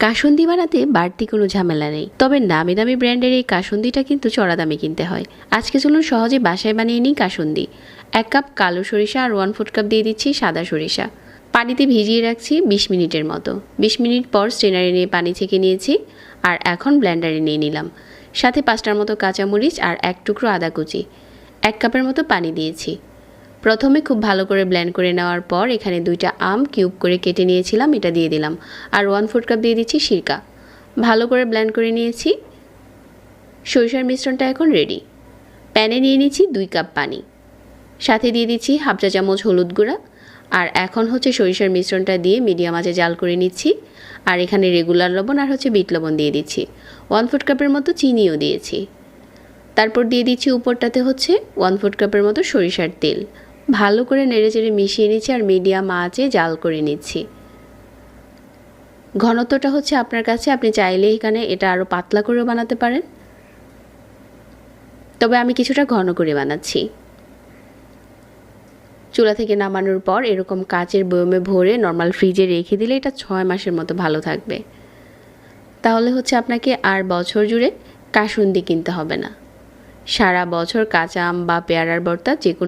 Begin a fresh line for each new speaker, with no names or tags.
কাসুন্দি বানাতে বাড়তি কোনো ঝামেলা নেই, তবে নামি দামি ব্র্যান্ডের এই কাসুন্দিটা কিন্তু চড়া দামে কিনতে হয়। আজকে চলুন সহজে বাসায় বানিয়ে নিই কাসুন্দি। 1 কাপ কালো সরিষা আর 1/4 কাপ দিয়ে দিচ্ছি সাদা সরিষা। পানিতে ভিজিয়ে রাখছি 20 মিনিটের মতো। 20 মিনিট পর স্ট্রেনারে নিয়ে পানি ছেঁকে নিয়েছি আর এখন ব্লেন্ডারে নিয়ে নিলাম। সাথে 5টার মতো কাঁচামরিচ আর 1 টুকরো আদা কুচি। 1 কাপের মতো পানি দিয়েছি। প্রথমে খুব ভালো করে ব্লেন্ড করে নেওয়ার পর এখানে 2টা আম কিউব করে কেটে নিয়েছিলাম, এটা দিয়ে দিলাম। আর 1/4 কাপ দিয়ে দিচ্ছি সিরকা। ভালো করে ব্লেন্ড করে নিয়েছি। সরিষার মিশ্রণটা এখন রেডি। প্যানে নিয়ে নিচ্ছি 2 কাপ পানি, সাথে দিয়ে দিচ্ছি হাফ চা চামচ হলুদ গুঁড়া। আর এখন সরিষার মিশ্রণটা দিয়ে মিডিয়াম আঁচে জাল করে নিচ্ছি। আর এখানে রেগুলার লবণ আর বিট লবণ দিয়ে দিচ্ছি। 1/4 কাপের মতো চিনিও দিয়েছি। তারপর দিয়ে দিচ্ছি উপরটাতে 1/4 কাপের মতো সরিষার তেল। ভালো করে নেড়েচেড়ে মিশিয়ে নিচ্ছি আর মিডিয়াম আঁচে জাল করে নিচ্ছি। ঘনত্বটা আপনার কাছে, আপনি চাইলে এখানে এটা আরও পাতলা করেও বানাতে পারেন, তবে আমি কিছুটা ঘন করে বানাচ্ছি। চুলা থেকে নামানোর পর এরকম কাচের বয়মে ভরে নর্মাল ফ্রিজে রেখে দিলে এটা 6 মাসের মতো ভালো থাকবে। তাহলে আপনাকে আর বছর জুড়ে কাসুন্দি কিনতে হবে না। সারা বছর কাঁচা আম বা পেয়ারার ভর্তা যে